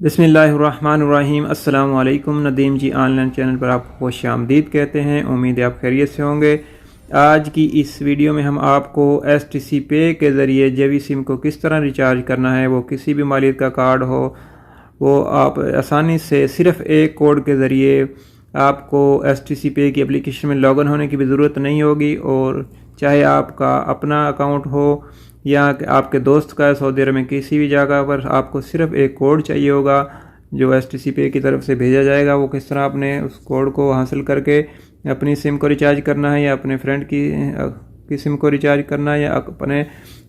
बिस्मिल्लाहिर्रहमानिर्रहीम। अस्सलाम वालेकुम। नदीम जी ऑनलाइन चैनल पर आपको खुश आमदीद कहते हैं। उम्मीद है आप खैरियत से होंगे। आज की इस वीडियो में हम आपको Stcpay के ज़रिए जवी सिम को किस तरह रिचार्ज करना है, वो किसी भी मालियत का कार्ड हो, वो आप आसानी से सिर्फ़ एक कोड के ज़रिए आपको Stcpay की एप्लीकेशन में लॉगिन होने की भी ज़रूरत नहीं होगी। और चाहे आपका अपना अकाउंट हो या आपके दोस्त का सऊदी अरब में किसी भी जगह पर, आपको सिर्फ़ एक कोड चाहिए होगा जो Stcpay की तरफ से भेजा जाएगा। वो किस तरह आपने उस कोड को हासिल करके अपनी सिम को रिचार्ज करना है या अपने फ्रेंड की सिम को रिचार्ज करना है, या अपने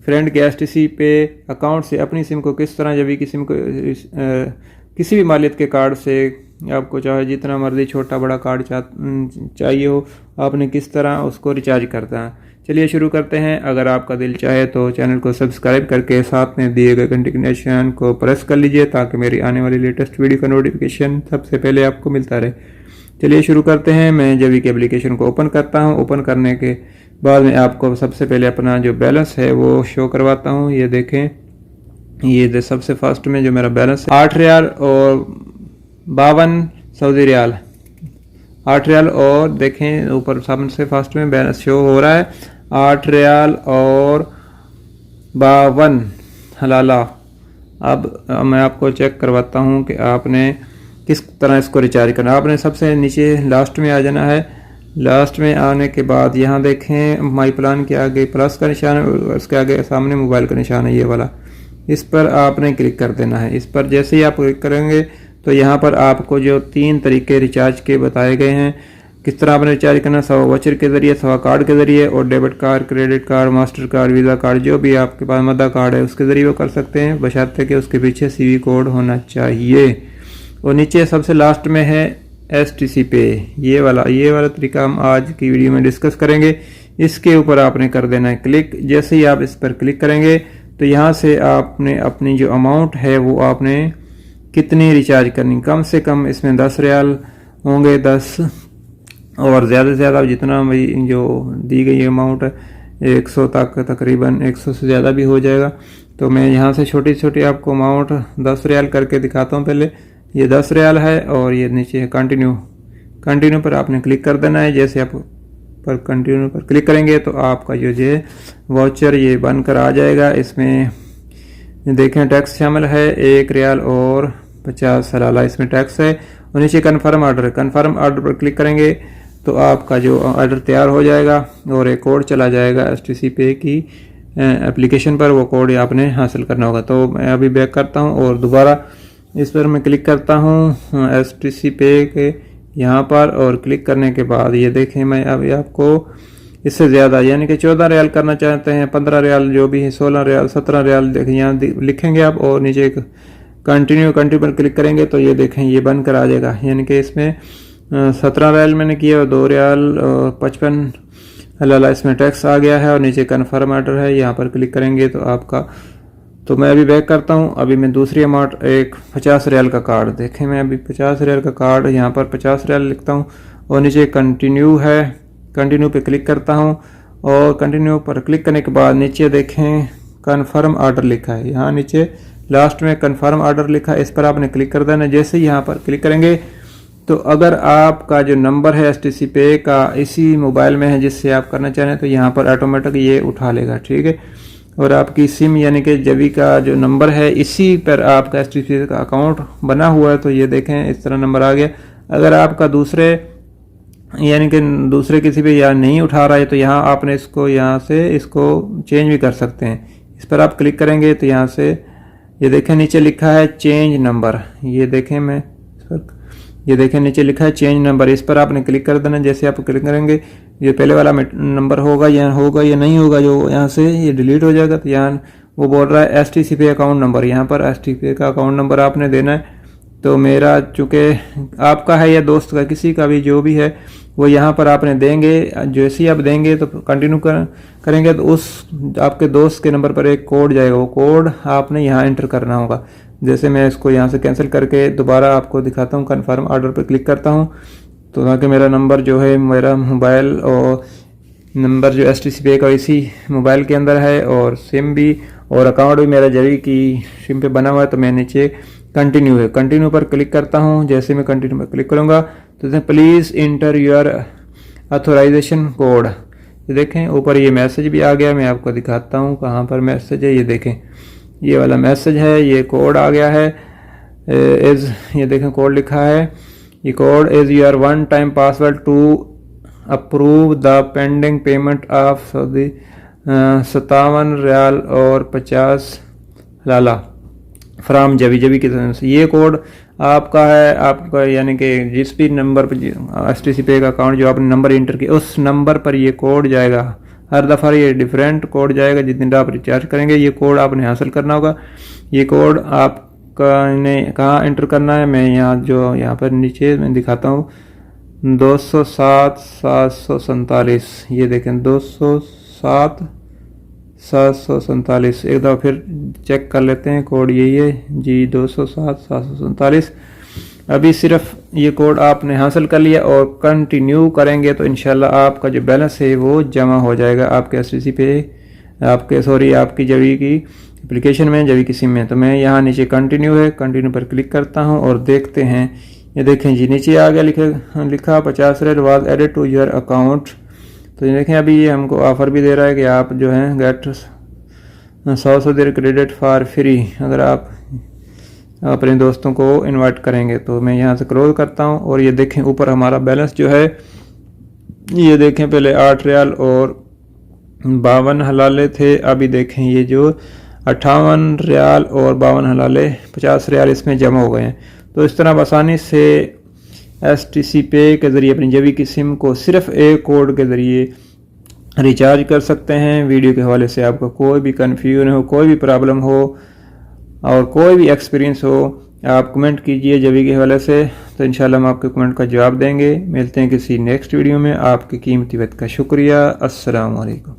फ्रेंड के Stcpay अकाउंट से अपनी सिम को किस तरह जब की सिम को किसी भी मालियत के कार्ड से, आपको चाहे जितना मर्ज़ी छोटा बड़ा कार्ड चाहिए हो, आपने किस तरह उसको रिचार्ज करता है। चलिए शुरू करते हैं। अगर आपका दिल चाहे तो चैनल को सब्सक्राइब करके साथ में दिए गए घंटे के निशान को प्रेस कर लीजिए ताकि मेरी आने वाली लेटेस्ट वीडियो का नोटिफिकेशन सबसे पहले आपको मिलता रहे। चलिए शुरू करते हैं। मैं जवी की एप्लीकेशन को ओपन करता हूं। ओपन करने के बाद मैं आपको सबसे पहले अपना जो बैलेंस है वो शो करवाता हूं। ये देखें, ये सबसे फर्स्ट में जो मेरा बैलेंस है 8 रियाल और 52 सऊदी रियाल, 8 रियाल। और देखें ऊपर सबसे फर्स्ट में बैलेंस शो हो रहा है 8 रियाल और 52 हलाला। अब मैं आपको चेक करवाता हूं कि आपने किस तरह इसको रिचार्ज करना है। आपने सबसे नीचे लास्ट में आ जाना है। लास्ट में आने के बाद यहाँ देखें माई प्लान के आगे प्लस का निशान है, उसके आगे सामने मोबाइल का निशान है, ये वाला। इस पर आपने क्लिक कर देना है। इस पर जैसे ही आप क्लिक करेंगे तो यहाँ पर आपको जो 3 तरीके रिचार्ज के बताए गए हैं किस तरह आपने रिचार्ज करना, सवा वाचर के ज़रिए, सवा कार्ड के ज़रिए, और debit card, credit card, master card, visa card, जो भी आपके पास मदा कार्ड है उसके ज़रिए वो कर सकते हैं, बशर्ते कि उसके पीछे सीवी कोड होना चाहिए। और नीचे सबसे लास्ट में है Stcpay, ये वाला तरीका हम आज की वीडियो में डिस्कस करेंगे। इसके ऊपर आपने कर देना है क्लिक। जैसे ही आप इस पर क्लिक करेंगे तो यहाँ से आपने अपनी जो अमाउंट है वो आपने कितनी रिचार्ज करनी, कम से कम इसमें 10 रियाल होंगे, 10, और ज़्यादा से ज़्यादा जितना भाई जो दी गई अमाउंट है 100 तक, तकरीबन 100 से ज़्यादा भी हो जाएगा। तो मैं यहाँ से छोटी छोटी आपको अमाउंट 10 रियाल करके दिखाता हूँ। पहले ये 10 रियाल है और ये नीचे है कंटिन्यू पर आपने क्लिक कर देना है। जैसे आप पर कंटिन्यू पर क्लिक करेंगे तो आपका जो है वाउचर ये बनकर आ जाएगा। इसमें देखें टैक्स शामिल है 1 रियाल और 50 हलाला, इसमें टैक्स है। और नीचे कन्फर्म ऑर्डर पर क्लिक करेंगे तो आपका जो ऑर्डर तैयार हो जाएगा और एक कोड चला जाएगा Stcpay की एप्लीकेशन पर। वो कोड आपने हासिल करना होगा। तो मैं अभी बैक करता हूँ और दोबारा इस पर मैं क्लिक करता हूँ Stcpay के यहाँ पर, और क्लिक करने के बाद ये देखें मैं अभी आपको इससे ज़्यादा यानी कि 14 रियाल करना चाहते हैं, 15 रियाल जो भी है, 16 रियाल, 17 रियाल देखें यहाँ लिखेंगे आप, और नीचे कंटिन्यू पर क्लिक करेंगे तो ये देखें ये बनकर आ जाएगा। यानी कि इसमें 17 रियाल मैंने किया और 2 रियाल 55 हलाला इसमें टैक्स आ गया है। और नीचे कन्फर्म ऑर्डर है, यहाँ पर क्लिक करेंगे तो आपका, तो मैं अभी बैक करता हूँ। अभी मैं दूसरी अमाउंट एक 50 रियाल का कार्ड देखें, मैं अभी 50 रियाल का कार्ड यहाँ पर 50 रियाल लिखता हूँ और नीचे कंटिन्यू है, कंटिन्यू पे क्लिक करता हूँ। और कंटिन्यू पर क्लिक करने के बाद नीचे देखें कन्फर्म ऑर्डर लिखा है, यहाँ नीचे लास्ट में कन्फर्म ऑर्डर लिखा है, इस पर आपने क्लिक कर देना। जैसे ही यहाँ पर क्लिक करेंगे तो अगर आपका जो नंबर है Stcpay का इसी मोबाइल में है जिससे आप करना चाह रहे हैं तो यहाँ पर ऑटोमेटिक ये उठा लेगा, ठीक है। और आपकी सिम यानी कि जवी का जो नंबर है इसी पर आपका Stcpay का अकाउंट बना हुआ है, तो ये देखें इस तरह नंबर आ गया। अगर आपका दूसरे यानी कि दूसरे किसी पे या नहीं उठा रहा है तो यहाँ आपने इसको यहाँ से इसको चेंज भी कर सकते हैं। इस पर आप क्लिक करेंगे तो यहाँ से ये देखें नीचे लिखा है चेंज नंबर, ये देखें ये देखें नीचे लिखा है चेंज नंबर, इस पर आपने क्लिक कर देना। जैसे आप क्लिक करेंगे ये पहले वाला नंबर होगा या नहीं होगा, जो यहाँ से ये डिलीट हो जाएगा। तो यहाँ वो बोल रहा है Stcpay अकाउंट नंबर, यहाँ पर Stcpay का अकाउंट नंबर आपने देना है। तो मेरा चूँकि आपका है या दोस्त का किसी का भी जो भी है वो यहाँ पर आपने देंगे। जैसे ही आप देंगे तो कंटिन्यू करेंगे तो उस आपके दोस्त के नंबर पर एक कोड जाएगा, वो कोड आपने यहाँ एंटर करना होगा। जैसे मैं इसको यहाँ से कैंसिल करके दोबारा आपको दिखाता हूँ, कन्फर्म ऑर्डर पर क्लिक करता हूँ तो ताकि मेरा नंबर जो है मेरा मोबाइल और नंबर जो Stcpay का इसी मोबाइल के अंदर है और सिम भी और अकाउंट भी मेरा जवी की सिम पे बना हुआ है। तो मैं नीचे कंटिन्यू है, कंटिन्यू पर क्लिक करता हूँ। जैसे मैं कंटिन्यू पर क्लिक करूँगा तो please enter your authorisation code. ये देखें ऊपर ये मैसेज भी आ गया, मैं आपको दिखाता हूँ कहाँ पर मैसेज है। ये देखें ये वाला मैसेज है, ये कोड आ गया है इज़, ये देखें कोड लिखा है, ये code is your one time password to approve the pending payment of 57 riyal और 50 लाला फ्राम जवी जवी की तरफ से। ये कोड आपका है, आपका यानी कि जिस भी नंबर पर STCpay का अकाउंट जो आपने नंबर इंटर किया उस नंबर पर ये कोड जाएगा। हर दफ़ा ये डिफरेंट कोड जाएगा। जितने दिन आप रिचार्ज करेंगे ये कोड आपने हासिल करना होगा। ये कोड आपका ने कहाँ इंटर करना है, मैं यहाँ पर नीचे मैं दिखाता हूँ 207-747। ये देखें 207-747। एक दफ़ा फिर चेक कर लेते हैं, कोड यही है जी 207-747। अभी सिर्फ ये कोड आपने हासिल कर लिया और कंटिन्यू करेंगे तो इंशाल्लाह आपका जो बैलेंस है वो जमा हो जाएगा आपके STCpay आपकी जवी की एप्लीकेशन में, जवी की सिम में। तो मैं यहाँ नीचे कंटिन्यू है, कंटिन्यू पर क्लिक करता हूँ और देखते हैं। ये देखें जी नीचे आ गया लिखा 50 riyal was added to your account. तो ये देखें अभी ये हमको ऑफ़र भी दे रहा है कि आप जो है get 100 there credit for free, अगर आप अपने दोस्तों को इनवाइट करेंगे। तो मैं यहाँ से क्लोज करता हूँ और ये देखें ऊपर हमारा बैलेंस जो है, ये देखें पहले 8 रियाल और 52 हलाले थे, अभी देखें ये जो 58 रियाल और 52 हलाले 50 रियाल इसमें जमा हो गए हैं। तो इस तरह आसानी से STCpay के ज़रिए अपनी जवी की सिम को सिर्फ एक कोड के ज़रिए रिचार्ज कर सकते हैं। वीडियो के हवाले से आपको कोई भी कन्फ्यूजन हो, कोई भी प्रॉब्लम हो और कोई भी एक्सपीरियंस हो, आप कमेंट कीजिए जवी के हवाले से, तो इंशाल्लाह हम आपके कमेंट का जवाब देंगे। मिलते हैं किसी नेक्स्ट वीडियो में। आपकी कीमती वक्त का शुक्रिया। अस्सलाम वालेकुम।